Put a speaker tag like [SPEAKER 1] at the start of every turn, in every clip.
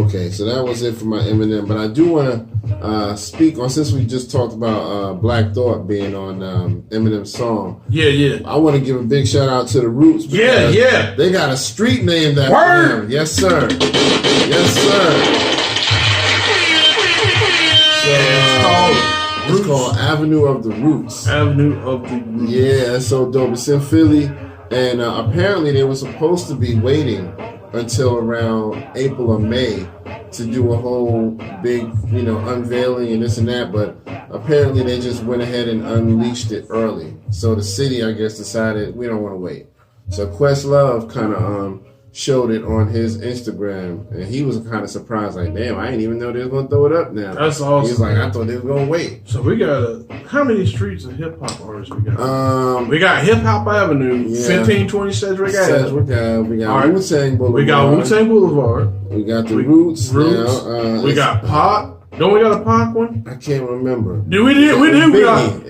[SPEAKER 1] Okay, so that was it for my Eminem. But I do want to speak on, since we just talked about Black Thought being on Eminem's song.
[SPEAKER 2] Yeah.
[SPEAKER 1] I want to give a big shout out to the Roots.
[SPEAKER 2] Yeah.
[SPEAKER 1] They got a street named after him. Yes, sir. Yes, sir. It's called Avenue of the Roots.
[SPEAKER 2] Avenue of the Roots.
[SPEAKER 1] Yeah, that's so dope. It's in Philly, and apparently they were supposed to be waiting until around April or May to do a whole big, unveiling and this and that, but apparently they just went ahead and unleashed it early. So the city, I guess, decided we don't want to wait. So Questlove kind of showed it on his Instagram, and he was kind of surprised, like, damn, I didn't even know they were going to throw it up now.
[SPEAKER 2] That's awesome.
[SPEAKER 1] He was like, I thought they were going to wait.
[SPEAKER 2] So we got how many streets of hip-hop artists we got? We got Hip-Hop Avenue, 1520 Sedgwick Avenue.
[SPEAKER 1] We got Wu-Tang Boulevard.
[SPEAKER 2] We got Wu-Tang Boulevard.
[SPEAKER 1] We got the Roots. Now,
[SPEAKER 2] we got Pac. Don't we got a Pac one?
[SPEAKER 1] I can't remember.
[SPEAKER 2] We did. We got a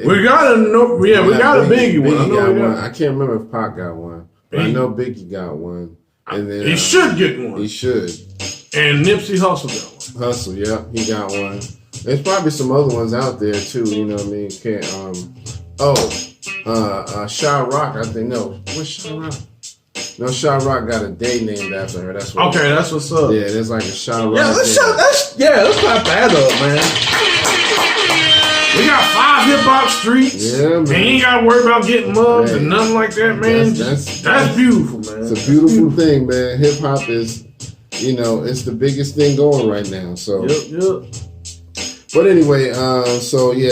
[SPEAKER 2] Biggie one.
[SPEAKER 1] I can't remember if Pac got one. But I know Biggie got one. And then,
[SPEAKER 2] he should get one.
[SPEAKER 1] He should.
[SPEAKER 2] And Nipsey Hussle got one.
[SPEAKER 1] Hussle, yeah, he got one. There's probably some other ones out there too. You know what I mean? Sha Rock. I think what's Sha Rock? No, Sha Rock got a day named after her. That's what.
[SPEAKER 2] Okay, that's what's up.
[SPEAKER 1] Yeah, there's like a Sha Rock.
[SPEAKER 2] Yeah, let's clap that up, man. We got 5 hip-hop streets.
[SPEAKER 1] Yeah, man.
[SPEAKER 2] And you ain't got to worry about getting mugged and nothing like that, man. That's beautiful, man.
[SPEAKER 1] It's a beautiful thing, man. Hip-hop is, it's the biggest thing going right now. So.
[SPEAKER 2] Yep.
[SPEAKER 1] But anyway,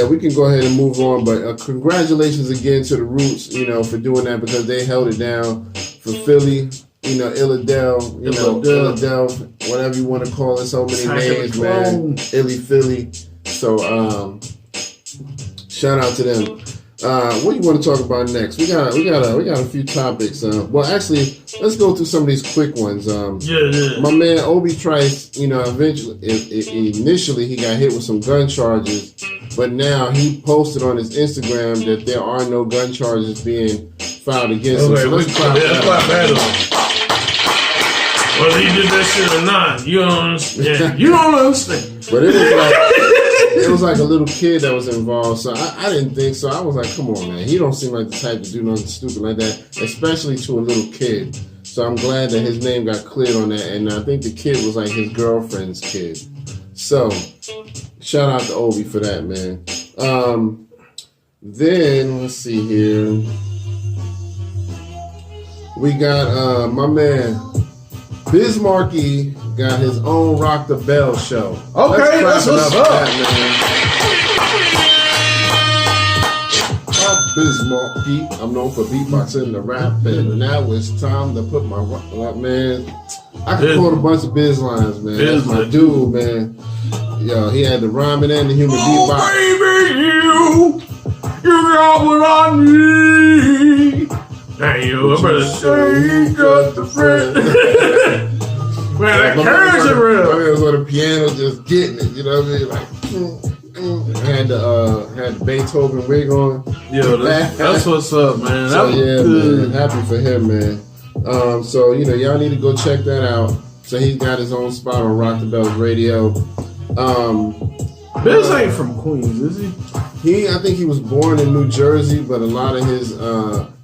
[SPEAKER 1] we can go ahead and move on. But congratulations again to the Roots, for doing that, because they held it down for Philly, Illadel, Illadel, whatever you want to call it, so many names, man. Illy Philly. So, shout out to them. What do you want to talk about next? We got a few topics. Actually, let's go through some of these quick ones. My man Obi Trice, initially he got hit with some gun charges, but now he posted on his Instagram that there are no gun charges being filed against him. So let's clap that up.
[SPEAKER 2] Whether he did that shit or not, you don't understand. You don't understand.
[SPEAKER 1] But it was like a little kid that was involved, so I didn't think so. I was like, come on, man. He don't seem like the type to do nothing stupid like that, especially to a little kid. So I'm glad that his name got cleared on that, and I think the kid was like his girlfriend's kid. So shout out to Obi for that, man. Then let's see here. We got my man Bismarcky got his own Rock the Bell show.
[SPEAKER 2] Okay, that's what's up.
[SPEAKER 1] Bismarcky, I'm known for beatboxing and rap, and now it's time to put my man. I can quote a bunch of Biz lines, man. That's my dude, man. Yo, he had the rhyming and the human beatbox.
[SPEAKER 2] Baby, you got what I need. Hey, you better say just a friend. Man, that carries it real.
[SPEAKER 1] I mean, it was on the piano just getting it, you know what I mean? Like, had the Beethoven wig on.
[SPEAKER 2] Yo, that's what's up, man.
[SPEAKER 1] So, man, happy for him, man. So, y'all need to go check that out. So he's got his own spot on Rock the Bells Radio.
[SPEAKER 2] Biz ain't from Queens, is he?
[SPEAKER 1] I think he was born in New Jersey, but a lot of his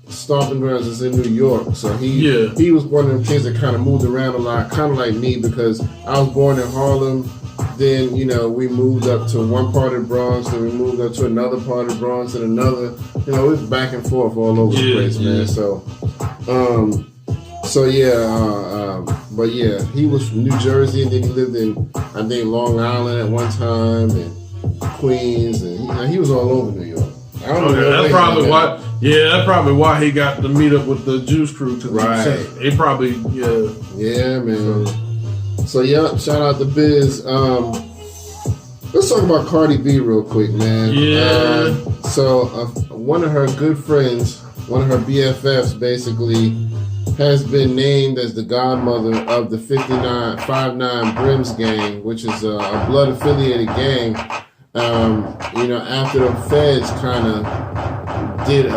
[SPEAKER 1] stomping grounds is in New York. So he was one of them kids that kind of moved around a lot, kind of like me, because I was born in Harlem. Then, we moved up to one part of the Bronx, then we moved up to another part of the Bronx and another. It was back and forth all over the place, man. But he was from New Jersey, and then he lived in, I think, Long Island at one time, and Queens, and he was all over New York. I don't know.
[SPEAKER 2] That's probably why. Yeah, that's probably why he got to meet up with the Juice Crew.
[SPEAKER 1] Right.
[SPEAKER 2] He probably,
[SPEAKER 1] Yeah, man. So, shout out to Biz. Let's talk about Cardi B real quick, man.
[SPEAKER 2] Yeah.
[SPEAKER 1] One of her good friends, one of her BFFs, basically, has been named as the godmother of the 59 Brims gang, which is a blood-affiliated gang. After the feds kind of did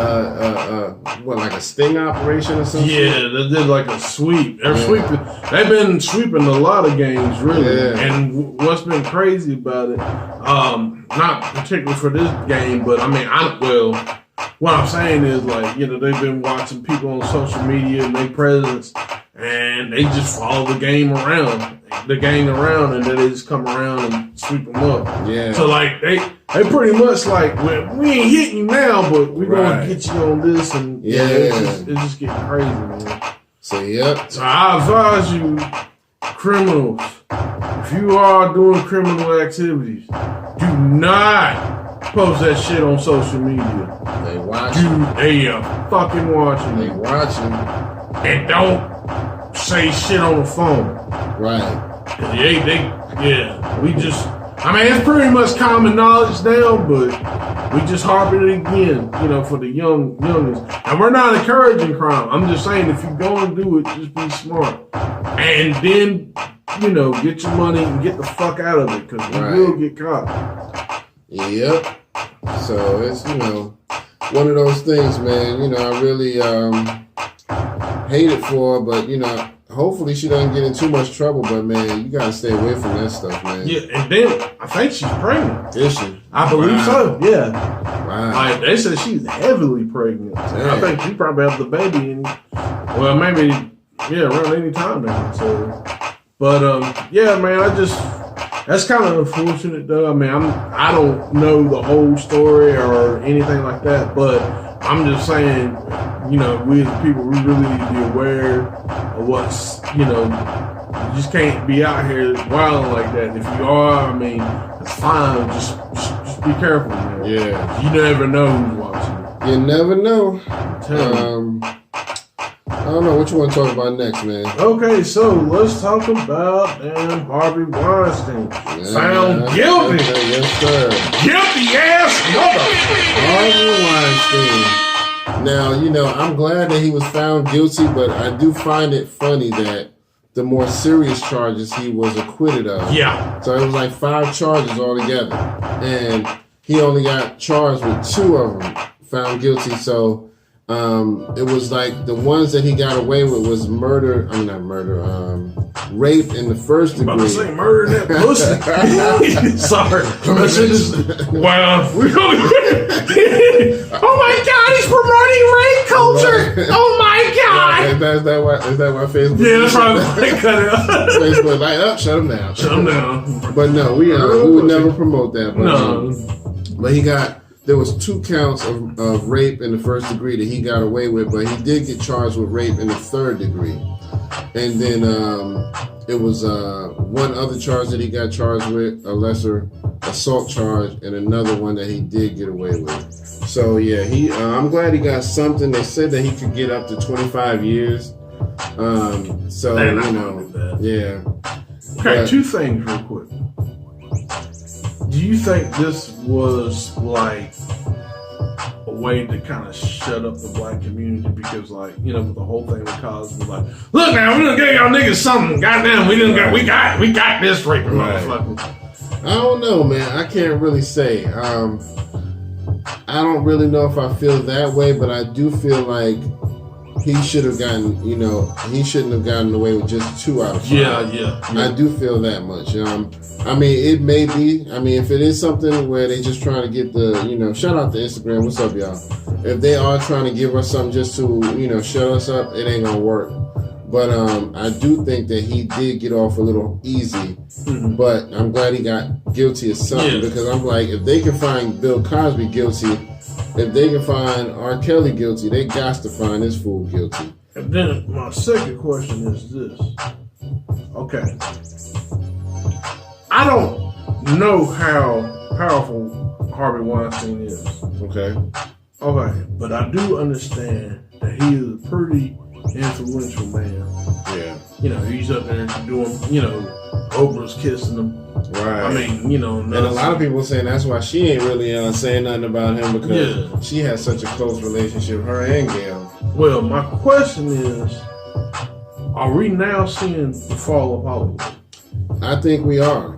[SPEAKER 1] like a sting operation or something?
[SPEAKER 2] Yeah, they did like a sweep. They've been sweeping a lot of games, really. Yeah. And what's been crazy about it, not particularly for this game, but I mean, what I'm saying is, like, you know, they've been watching people on social media and their presence, and they just follow the game around, and then they just come around and sweep them up. Yeah. So, like, they pretty much like, we ain't hitting you now, but we're going to get you on this, and it's just getting crazy, man.
[SPEAKER 1] So, yep.
[SPEAKER 2] So I advise you, criminals, if you are doing criminal activities, do not post that shit on social media.
[SPEAKER 1] They watching.
[SPEAKER 2] They are fucking watching.
[SPEAKER 1] They watching.
[SPEAKER 2] And don't say shit on the phone.
[SPEAKER 1] Right.
[SPEAKER 2] I mean, it's pretty much common knowledge now, but we just harping it again, you know, for the youngest. And we're not encouraging crime. I'm just saying, if you're going to do it, just be smart. And then, you know, get your money and get the fuck out of it, because you will get caught.
[SPEAKER 1] Yep. So it's, you know, one of those things, man. You know, I really hate it for her, but, you know, hopefully she doesn't get in too much trouble. But, man, you got to stay away from that stuff, man.
[SPEAKER 2] Yeah, and then I think she's pregnant.
[SPEAKER 1] Is she?
[SPEAKER 2] I believe so, yeah.
[SPEAKER 1] Wow.
[SPEAKER 2] Like, they said she's heavily pregnant. Damn. I think she probably has the baby in, well, maybe, around any time now. So, but, yeah, man, that's kind of unfortunate, though. I mean, I don't know the whole story or anything like that, but I'm just saying, you know, we as people, we really need to be aware of what's, you know, you just can't be out here wilding like that. If you are, I mean, it's fine. Just be careful, man.
[SPEAKER 1] Yeah.
[SPEAKER 2] You never know who's watching.
[SPEAKER 1] You never know. I don't know what you want to talk about next, man.
[SPEAKER 2] Okay, so let's talk about Harvey Weinstein. Found guilty.
[SPEAKER 1] Yes, sir.
[SPEAKER 2] Guilty ass
[SPEAKER 1] Harvey Weinstein. Now, you know, I'm glad that he was found guilty, but I do find it funny that the more serious charges he was acquitted of.
[SPEAKER 2] Yeah.
[SPEAKER 1] So it was like 5 charges altogether. And he only got charged with 2 of them, found guilty. So it was like the ones that he got away with was rape in the first degree.
[SPEAKER 2] I'm about to say murder that pussy. Sorry. Wow. Oh my God, he's promoting rape culture. Oh my God.
[SPEAKER 1] Is that why Facebook?
[SPEAKER 2] Yeah, that's why I cut it up.
[SPEAKER 1] Facebook, like, shut him down.
[SPEAKER 2] Shut him down.
[SPEAKER 1] But no, we would never promote that. But,
[SPEAKER 2] no.
[SPEAKER 1] But there was 2 counts of rape in the first degree that he got away with, but he did get charged with rape in the 3rd degree. And then it was one other charge that he got charged with, a lesser assault charge, and another one that he did get away with. So yeah, I'm glad he got something. They said that he could get up to 25 years. So, you know, yeah.
[SPEAKER 2] Okay, 2 things real quick. Do you think this was like a way to kind of shut up the black community? Because, like, you know, with the whole thing with Cosby, like, look now, we done gave y'all niggas something. Goddamn, we got this raping motherfucker.
[SPEAKER 1] I don't know, man. I can't really say. I don't really know if I feel that way, but I do feel like he should have gotten, you know, he shouldn't have gotten away with just 2 out of 5.
[SPEAKER 2] Yeah.
[SPEAKER 1] I do feel that much. I mean, it may be. I mean, if it is something where they just trying to get the, you know, shout out to Instagram. What's up, y'all? If they are trying to give us something just to, you know, shut us up, it ain't gonna work. But I do think that he did get off a little easy. Mm-hmm. But I'm glad he got guilty of something, because I'm like, if they can find Bill Cosby guilty, if they can find R. Kelly guilty, they got to find this fool guilty.
[SPEAKER 2] And then my second question is this. Okay. I don't know how powerful Harvey Weinstein is.
[SPEAKER 1] Okay.
[SPEAKER 2] But I do understand that he is a pretty influential man.
[SPEAKER 1] Yeah.
[SPEAKER 2] You know, he's up there doing, you know, Oprah's kissing him.
[SPEAKER 1] Right.
[SPEAKER 2] I mean, you know.
[SPEAKER 1] And a lot of people saying that's why she ain't really saying nothing about him, because she has such a close relationship, her and Gail.
[SPEAKER 2] Well, my question is, are we now seeing the fall of Hollywood?
[SPEAKER 1] I think we are.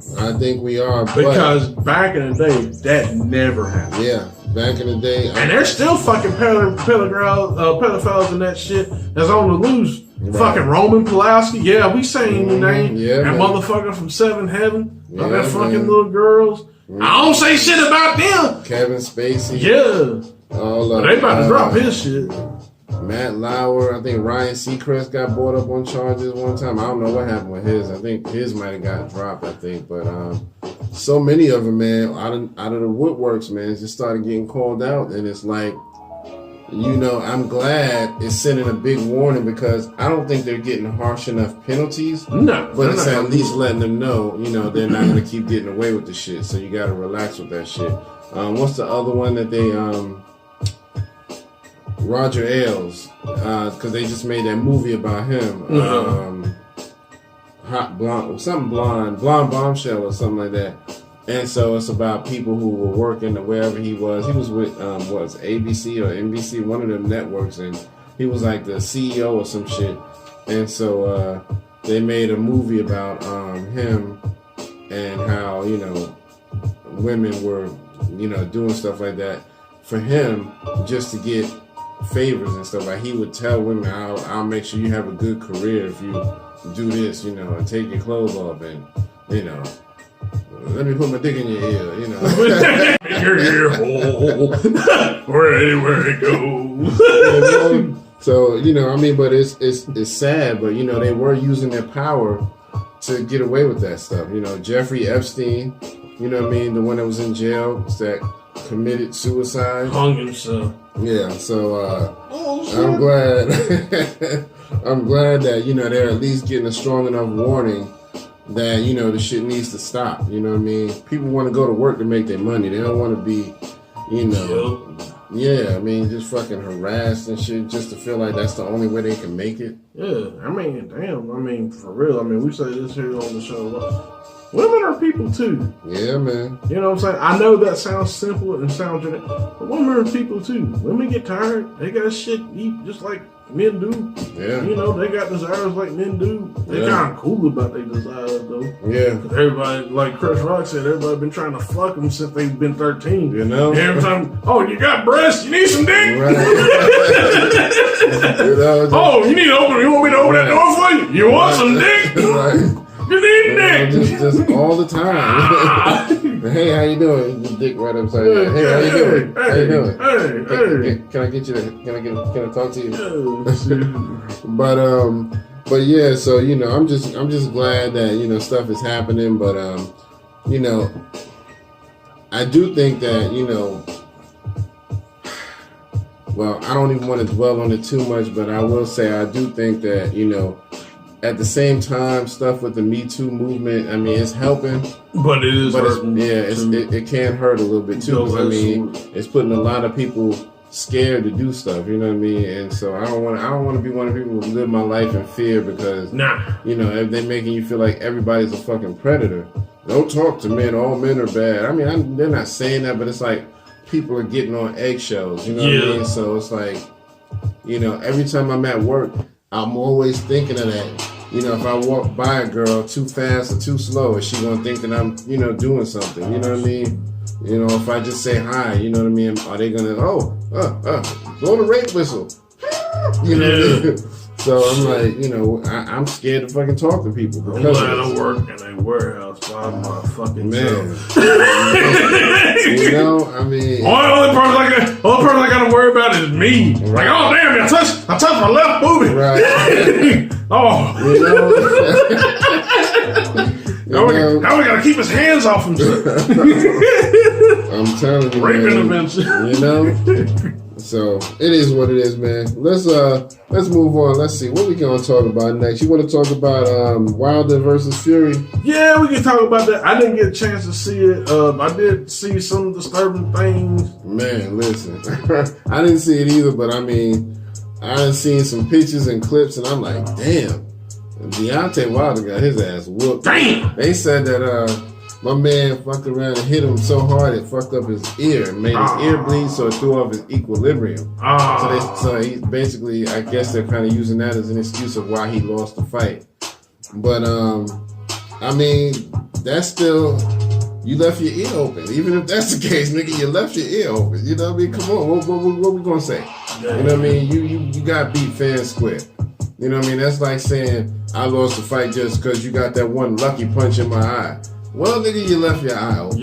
[SPEAKER 2] Because back in the day, that never happened.
[SPEAKER 1] Yeah. back in the day.
[SPEAKER 2] And they're still fucking pedophiles and that shit that's on the loose. Right. Fucking Roman Pulaski. Yeah, we saying your name.
[SPEAKER 1] Yeah,
[SPEAKER 2] that
[SPEAKER 1] man.
[SPEAKER 2] Motherfucker from Seven Heaven.
[SPEAKER 1] Yeah,
[SPEAKER 2] that fucking
[SPEAKER 1] man.
[SPEAKER 2] little girls. I don't say shit about them.
[SPEAKER 1] Kevin Spacey.
[SPEAKER 2] Yeah. They about to drop his shit.
[SPEAKER 1] Matt Lauer, I think Ryan Seacrest got brought up on charges one time. I don't know what happened with his. I think his might have got dropped, I think. But so many of them, man, out of the woodworks, man, just started getting called out. And it's like, I'm glad it's sending a big warning because I don't think they're getting harsh enough penalties.
[SPEAKER 2] No.
[SPEAKER 1] But it's at least letting them know, they're not going to keep getting away with the shit. So you got to relax with that shit. What's the other one that they... Roger Ailes, because they just made that movie about him, Hot Blonde, something Blonde Bombshell or something like that. And so it's about people who were working wherever he was. He was with ABC or NBC, one of them networks, and he was like the CEO or some shit. And so they made a movie about him and how women were doing stuff like that for him just to get favors and stuff. Like he would tell women, I'll make sure you have a good career if you do this, and take your clothes off and let me put my dick in your ear,
[SPEAKER 2] your ear hole or anywhere it goes.
[SPEAKER 1] So but it's sad, but they were using their power to get away with that stuff. Jeffrey Epstein, the one that was in jail that committed suicide,
[SPEAKER 2] hung himself.
[SPEAKER 1] Yeah, so I'm glad I'm glad that they're at least getting a strong enough warning that the shit needs to stop. You know what I mean? People want to go to work to make their money. They don't want to be just fucking harassed and shit just to feel like that's the only way they can make it.
[SPEAKER 2] Yeah, damn, for real. We say this here on the show. Women are people too.
[SPEAKER 1] Yeah, man.
[SPEAKER 2] You know what I'm saying? I know that sounds simple and sounds generic, but women are people too. Women get tired. They got shit to eat just like men do.
[SPEAKER 1] Yeah.
[SPEAKER 2] They got desires like men do. They kind of cool about their desires though.
[SPEAKER 1] Yeah.
[SPEAKER 2] Because everybody, like Chris Rock said, everybody been trying to fuck them since they've been 13. Every time, you got breasts? You need some dick?
[SPEAKER 1] Right.
[SPEAKER 2] You need to open. You want me to open that door for you? You want some dick?
[SPEAKER 1] Right.
[SPEAKER 2] You need dick.
[SPEAKER 1] Just all the time. Hey, how you doing? The dick right upside down. Hey, how you doing? How you doing?
[SPEAKER 2] Hey.
[SPEAKER 1] Can I get you? Can I talk to you? But yeah. So I'm just glad that stuff is happening. But I do think that well, I don't even want to dwell on it too much, but I will say I do think that at the same time, stuff with the Me Too movement, it's helping.
[SPEAKER 2] But it is hurting.
[SPEAKER 1] It can hurt a little bit too. Because, it's putting a lot of people scared to do stuff. You know what I mean? And so I don't want to be one of the people who live my life in fear because, if they're making you feel like everybody's a fucking predator. Don't talk to men. All men are bad. They're not saying that, but it's like people are getting on eggshells. You know what I mean? So it's like, every time I'm at work, I'm always thinking of that. If I walk by a girl too fast or too slow, is she gonna think that I'm, doing something? You know what I mean? If I just say hi, you know what I mean? Are they gonna, blow the rape whistle? You know what I mean? So I'm like, I'm scared to fucking talk to people.
[SPEAKER 2] I'm glad I work in a warehouse by my fucking self. Only person I got to worry about is me. Right. Like, oh damn, I touched my left booty. Right. Now we gotta keep his hands off himself.
[SPEAKER 1] I'm telling you,
[SPEAKER 2] raping him and shit.
[SPEAKER 1] So it is what it is, man. Let's move on. Let's see what we gonna talk about next. You want to talk about Wilder versus Fury? Yeah, we can talk about that. I didn't get a chance to see it. I did see some disturbing things. Man, listen, I didn't see it either, but I done seen some pictures and clips, and I'm like, damn, Deontay Wilder got his ass whooped. Damn. They said that my man fucked around and hit him so hard it fucked up his ear and made his ear bleed, so it threw off his equilibrium. So he basically, I guess they're kind of using that as an excuse of why he lost the fight. But that's still, you left your ear open. Even if that's the case, nigga, you left your ear open. You know what I mean? Come on, what we gonna say? You know what I mean? You got beat fair and square. You know what I mean? That's like saying I lost the fight just because you got that one lucky punch in my eye. Well, nigga, you left your eye open.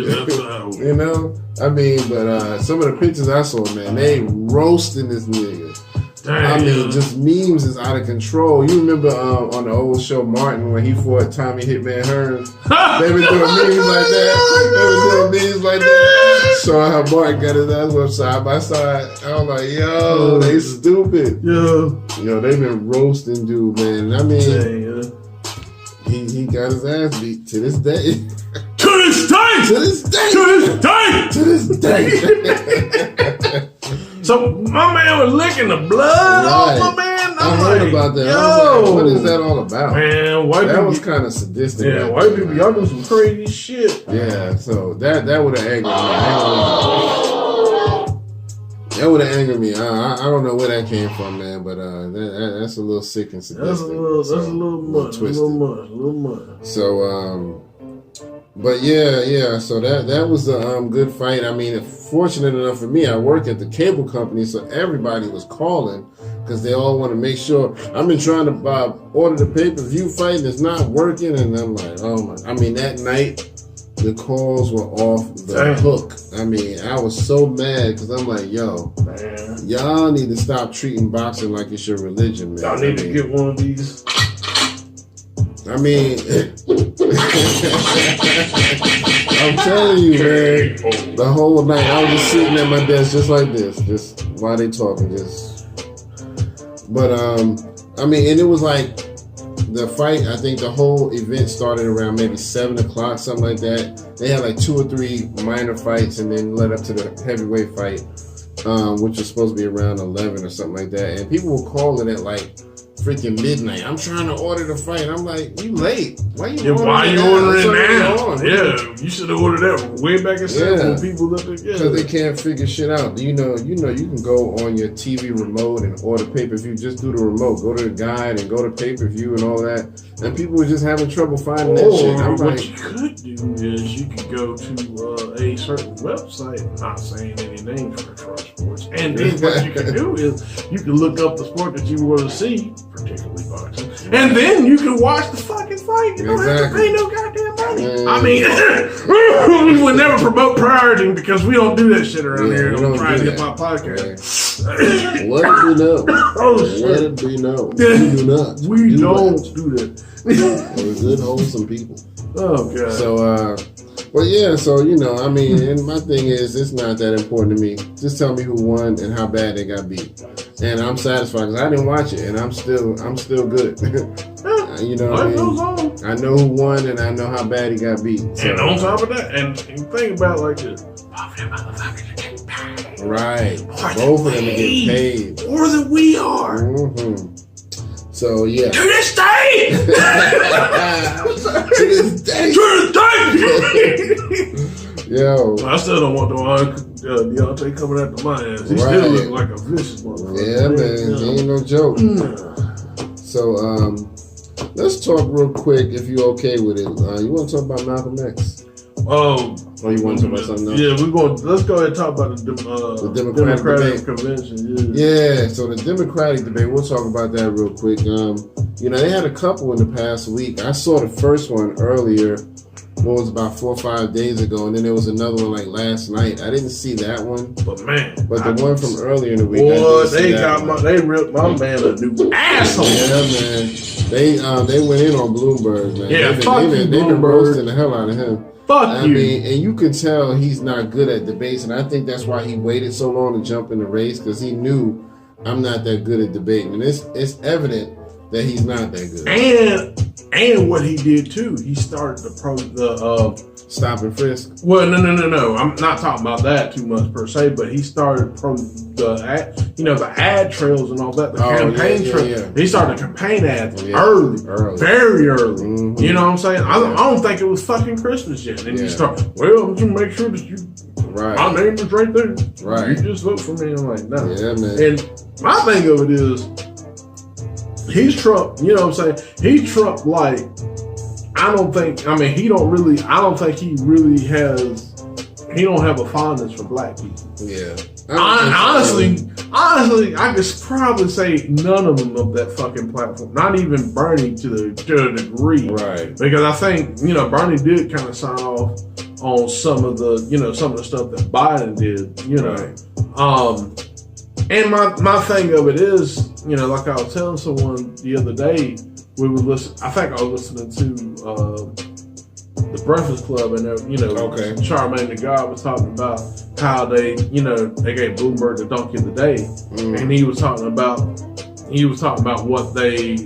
[SPEAKER 1] You know? I mean, but some of the pictures I saw, man, they roasting this nigga. Damn. I mean, just memes is out of control. You remember on the old show Martin when he fought Tommy Hitman Hearns? They were doing memes like that. Showing how Martin got his ass up side by side. I was like, yo, they stupid. Yo, they been roasting dude, man. I mean, he got his ass beat to this day. To this day.
[SPEAKER 2] So my man was licking the blood off my man.
[SPEAKER 1] I heard about that. Like, what is that all about?
[SPEAKER 2] Man,
[SPEAKER 1] that was kind of sadistic.
[SPEAKER 2] Yeah, white people, y'all do some crazy shit.
[SPEAKER 1] Yeah, so that would have angered me. That would have angered me. I don't know where that came from, man, but that's a little sick and sadistic.
[SPEAKER 2] That's a little much.
[SPEAKER 1] Twisted.
[SPEAKER 2] A little much.
[SPEAKER 1] So, but yeah. So that was a good fight. I mean, fortunate enough for me, I work at the cable company, so everybody was calling because they all want to make sure. I've been trying to order the pay-per-view fight, and it's not working. And I'm like, oh my! I mean, that night the calls were off the hook. I mean, I was so mad because I'm like, yo, y'all need to stop treating boxing like it's your religion, man.
[SPEAKER 2] Y'all need to get one of these.
[SPEAKER 1] I mean, I'm telling you, man, the whole night I was just sitting at my desk just like this, just while they talking, But I mean, and it was like the fight. I think the whole event started around maybe 7 o'clock, something like that. They had like 2 or 3 minor fights, and then led up to the heavyweight fight, which was supposed to be around 11 or something like that. And people were calling it like freaking midnight. I'm trying to order the fight. I'm like, you late. Why you ordering
[SPEAKER 2] it now? Yeah, you should have ordered that way back in when people looked at
[SPEAKER 1] because they can't figure shit out. You know, you can go on your TV remote and order pay-per-view. Just do the remote. Go to the guide and go to pay-per-view and all that. And people were just having trouble finding that shit. I'm
[SPEAKER 2] what
[SPEAKER 1] like,
[SPEAKER 2] you could do is you could go to a certain website, not saying any names for Trust Sports, and then what you can do is you can look up the sport that you want to see, particularly boxing, and then you can watch the fucking fight. You don't have to pay no goddamn money. I mean, we would never promote priority because we don't do that shit around here. We don't try to get my podcast.
[SPEAKER 1] Let it be known.
[SPEAKER 2] Oh shit.
[SPEAKER 1] Let it be known. We do not.
[SPEAKER 2] We don't do that.
[SPEAKER 1] We're good, wholesome people.
[SPEAKER 2] Oh god.
[SPEAKER 1] So, well, yeah. So I mean, and my thing is, it's not that important to me. Just tell me who won and how bad they got beat, and I'm satisfied because I didn't watch it, and I'm still good. You know what I mean? I know who won, and I know how bad he got beat. So.
[SPEAKER 2] And on top of that, and think about it like this: both of them motherfuckers are getting paid.
[SPEAKER 1] Right. Both of them are getting paid
[SPEAKER 2] more than we are.
[SPEAKER 1] Mm-hmm. So yeah.
[SPEAKER 2] To this day.
[SPEAKER 1] To this day. Yo.
[SPEAKER 2] I still don't want Deontay coming after my ass. He still look like a vicious motherfucker.
[SPEAKER 1] Yeah, man. He ain't no joke. So let's talk real quick if you're okay with it. You want to talk about Malcolm X?
[SPEAKER 2] Oh,
[SPEAKER 1] you want to talk about something else?
[SPEAKER 2] Yeah, let's go ahead and talk about the Democratic convention.
[SPEAKER 1] Yeah, so the Democratic debate, we'll talk about that real quick. They had a couple in the past week. I saw the first one earlier, what was about 4 or 5 days ago, and then there was another one like last night. I didn't see that one.
[SPEAKER 2] But
[SPEAKER 1] the one from earlier in the week.
[SPEAKER 2] Boy, they ripped my man a new asshole.
[SPEAKER 1] Yeah, man. They went in on Bloomberg, man.
[SPEAKER 2] Yeah,
[SPEAKER 1] they've been roasting the hell out of him.
[SPEAKER 2] I
[SPEAKER 1] mean, and you can tell he's not good at debates, and I think that's why he waited so long to jump in the race, because he knew I'm not that good at debating, and it's evident that he's not that good.
[SPEAKER 2] And what he did too, he started the
[SPEAKER 1] stop and frisk.
[SPEAKER 2] Well, no. I'm not talking about that too much per se, but he started the ad trails and all that, the campaign trails. Yeah. He started campaign ads early, very early. Mm-hmm. You know what I'm saying? I don't think it was fucking Christmas yet. And you start, I'm just make sure that you.
[SPEAKER 1] Right.
[SPEAKER 2] My name is right there.
[SPEAKER 1] Right.
[SPEAKER 2] You just vote for me. I'm like, no.
[SPEAKER 1] Yeah, man.
[SPEAKER 2] And my thing of it is, he's Trump, you know what I'm saying? He's Trump like I don't think. I mean, he don't really. I don't think he really has. He don't have a fondness for black people.
[SPEAKER 1] Yeah.
[SPEAKER 2] Honestly, I could probably say none of them of that fucking platform. Not even Bernie to a degree.
[SPEAKER 1] Right.
[SPEAKER 2] Because I think, Bernie did kind of sign off on some of the stuff that Biden did,
[SPEAKER 1] Right.
[SPEAKER 2] And my thing of it is, like I was telling someone the other day, we would listen. I think I was listening to the Breakfast Club, and
[SPEAKER 1] okay.
[SPEAKER 2] Charmaine the God was talking about how they gave Bloomberg the donkey of the day, and he was talking about what they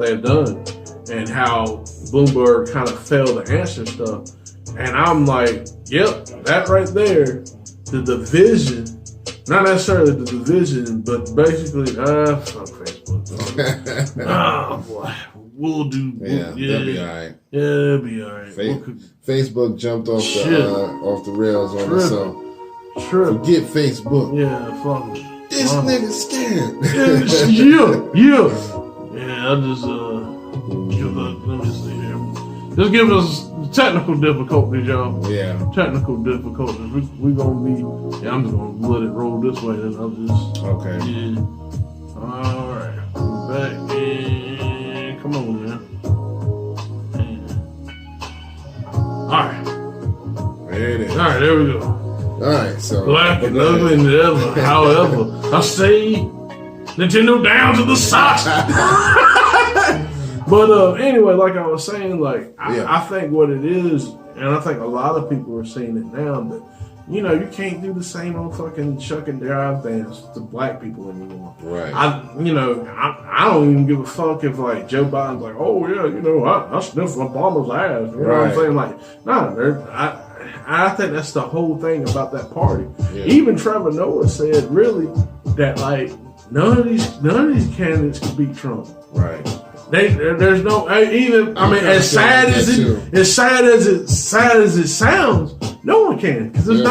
[SPEAKER 2] had done, and how Bloomberg kind of failed to answer stuff, and I'm like, yep, that right there, the division. Not necessarily the division, but basically, fuck Facebook. Oh boy, we'll do.
[SPEAKER 1] Yeah, that'll be all right.
[SPEAKER 2] Yeah, it'll be all right.
[SPEAKER 1] Facebook jumped off the rails on us, so forget Facebook.
[SPEAKER 2] Yeah, fuck it.
[SPEAKER 1] This nigga scared.
[SPEAKER 2] Yeah. I just let me see here. Just give us technical difficulties, y'all.
[SPEAKER 1] Yeah.
[SPEAKER 2] Technical difficulties. We gonna be. Yeah, I'm just gonna let it roll this way, and I'll just.
[SPEAKER 1] Okay.
[SPEAKER 2] Yeah. All right. Back in. Come on, man. All right.
[SPEAKER 1] There it is.
[SPEAKER 2] All right. There we go.
[SPEAKER 1] All right. So
[SPEAKER 2] black and ugly and ever. However, I say Nintendo down to the socks. But anyway, like I was saying, I think what it is, and I think a lot of people are seeing it now, that you can't do the same old fucking shuck and jive dance to black people anymore.
[SPEAKER 1] Right.
[SPEAKER 2] I don't even give a fuck if Joe Biden's like, oh yeah, I sniffed Obama's ass. You know what I'm saying? Like, nah, I think that's the whole thing about that party. Yeah. Even Trevor Noah said really that none of these candidates could beat Trump.
[SPEAKER 1] Right.
[SPEAKER 2] There's no even. I mean, as sad as it sounds, no one can, because they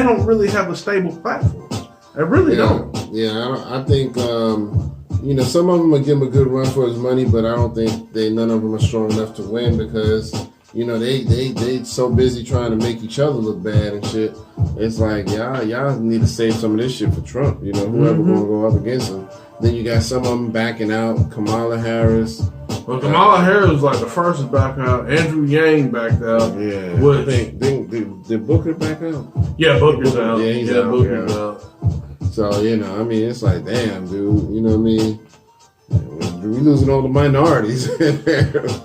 [SPEAKER 2] don't really have a stable platform. They really don't.
[SPEAKER 1] Yeah, I think some of them will give him a good run for his money, but I don't think none of them are strong enough to win because they so busy trying to make each other look bad and shit. It's like y'all need to save some of this shit for Trump. Whoever gonna go up against him. Then you got some of them backing out. Kamala Harris.
[SPEAKER 2] Well, Kamala Harris was the first to back out. Andrew Yang backed out.
[SPEAKER 1] Yeah. Did Booker back out?
[SPEAKER 2] Yeah, Booker's out.
[SPEAKER 1] Yeah, he's out. Booker's out. So, it's like, damn, dude. You know what I mean? We losing all the minorities.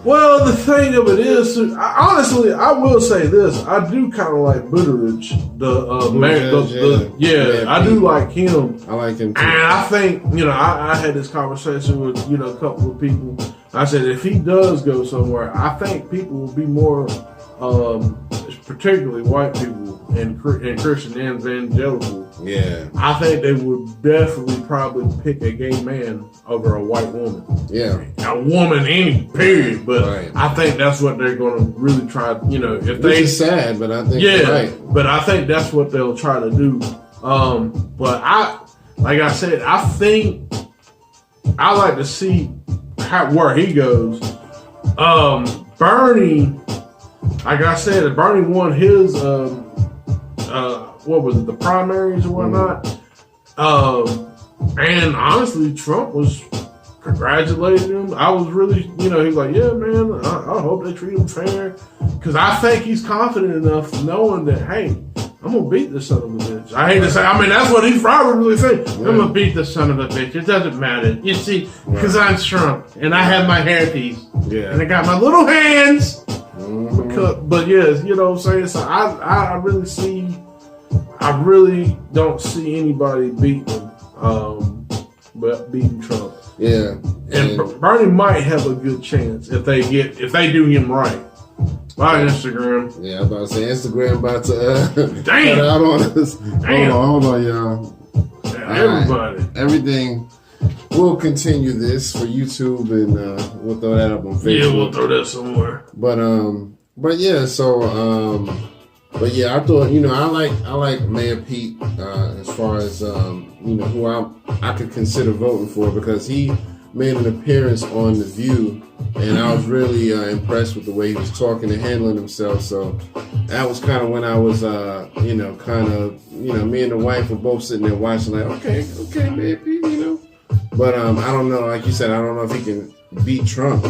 [SPEAKER 2] Well, the thing of it is, honestly, I will say this: I do kind of like Buttigieg. I do like him.
[SPEAKER 1] I like him too.
[SPEAKER 2] And I think I had this conversation with a couple of people. I said if he does go somewhere, I think people will be more, particularly white people and Christian evangelical.
[SPEAKER 1] Yeah,
[SPEAKER 2] I think they would definitely probably pick a gay man over a white woman.
[SPEAKER 1] Yeah,
[SPEAKER 2] a woman, any period. But right. I think that's what they're going to really try. If they.
[SPEAKER 1] Which is sad, but I think you're right.
[SPEAKER 2] But I think that's what they'll try to do. But like I said, I think I like to see where he goes. Bernie, like I said, Bernie won his what was it, the primaries or whatnot. And honestly, Trump was congratulating him. I was really, he was like, yeah, man, I hope they treat him fair. Because I think he's confident enough knowing that, hey, I'm going to beat this son of a bitch. I hate to say, that's what he's probably really saying. Yeah. I'm going to beat this son of a bitch. It doesn't matter. You see, because I'm Trump and I have my hairpiece. Yeah. And I got my little hands. Mm-hmm. But yes, you know what I'm saying? So I really don't see anybody beating Trump.
[SPEAKER 1] Yeah.
[SPEAKER 2] And Bernie might have a good chance if they do him right. By Instagram.
[SPEAKER 1] Yeah, I was about to say Instagram about to
[SPEAKER 2] damn
[SPEAKER 1] cut out on us.
[SPEAKER 2] Damn.
[SPEAKER 1] Hold on, y'all.
[SPEAKER 2] Everybody.
[SPEAKER 1] Right. Everything. We'll continue this for YouTube and we'll throw that up on Facebook.
[SPEAKER 2] Yeah, we'll throw that somewhere.
[SPEAKER 1] But yeah, so but yeah, I thought I like Mayor Pete as far as who I could consider voting for because he made an appearance on The View, and I was really impressed with the way he was talking and handling himself. So that was kind of when I was, me and the wife were both sitting there watching, like, okay, maybe, But I don't know. Like you said, I don't know if he can beat Trump.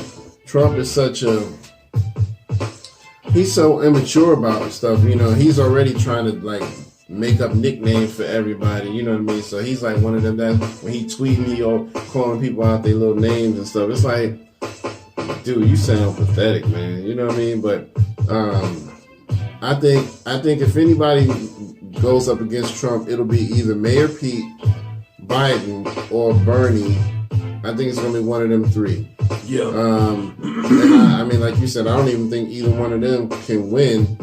[SPEAKER 1] Trump is he's so immature about stuff. He's already trying to like make up nicknames for everybody. You know what I mean? So he's like one of them that when he tweet me or calling people out their little names and stuff, it's like, dude, you sound pathetic, man. You know what I mean? But I think if anybody goes up against Trump, it'll be either Mayor Pete, Biden, or Bernie. I think it's gonna be one of them three.
[SPEAKER 2] Yeah.
[SPEAKER 1] And I mean, like you said, I don't even think either one of them can win.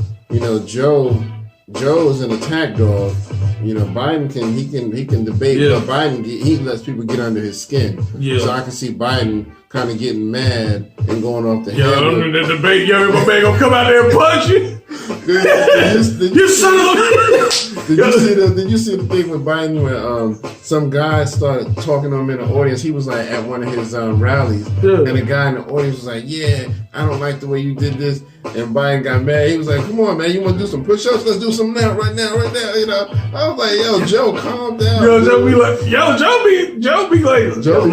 [SPEAKER 1] Joe is an attack dog. Biden can debate, but Biden he lets people get under his skin. Yeah. So I can see Biden kind of getting mad and going off the handle.
[SPEAKER 2] Yo, the debate, my man gonna come out there and punch you. You son of a...
[SPEAKER 1] Did you see the thing with Biden where some guy started talking to him in the audience? He was like at one of his rallies, and the guy in the audience was like, "Yeah, I don't like the way you did this." And Biden got mad. He was like, "Come on, man, you want to do some push-ups? Let's do some now, right now." I was like, "Yo, Joe, calm down."
[SPEAKER 2] Joe be like, Joe be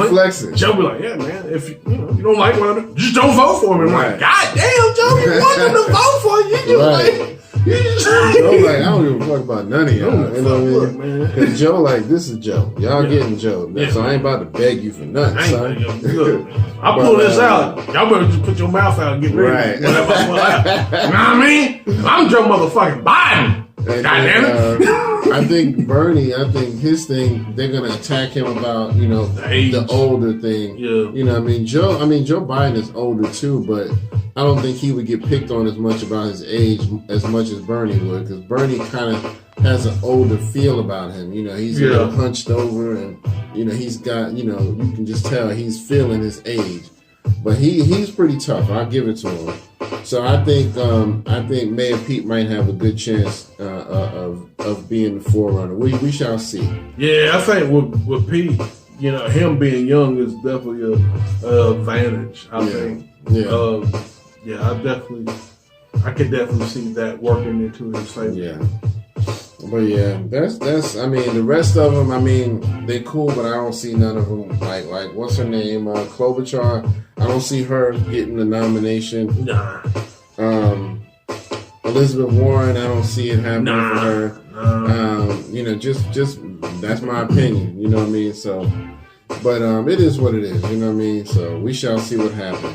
[SPEAKER 1] flexing.
[SPEAKER 2] Joe be like, "Yeah, man, if you don't like one of them, just don't vote for him." I'm like, "God damn, Joe, you want them to vote for you? You just
[SPEAKER 1] Joe like, I don't give a fuck about none of y'all. You know what I mean? Because Joe like, this is Joe. Y'all getting Joe. So I ain't about to beg you for nothing, son.
[SPEAKER 2] Look, I pull this out. Y'all better just put your mouth out and get ready. Right. Whatever I pull out. You know what I mean? I'm Joe motherfucking Biden. God damn it.
[SPEAKER 1] I think Bernie, his thing, they're gonna attack him about, the older thing. Yeah. You know what I mean? Joe Biden is older too, but I don't think he would get picked on as much about his age as much as Bernie would, because Bernie kind of has an older feel about him. He's a little hunched over, and he's got, you can just tell he's feeling his age. But he's pretty tough. I'll give it to him. So I think Mayor Pete might have a good chance of being the forerunner. We shall see.
[SPEAKER 2] Yeah, I think with Pete, him being young is definitely a advantage. I think. Yeah. I could definitely see that working into his favor.
[SPEAKER 1] Yeah. But yeah, that's. I mean, the rest of them. They're cool, but I don't see none of them. Like what's her name? Klobuchar. I don't see her getting the nomination.
[SPEAKER 2] Nah.
[SPEAKER 1] Elizabeth Warren. I don't see it happening for her. Just that's my opinion. You know what I mean? So, but it is what it is. You know what I mean? So we shall see what happens.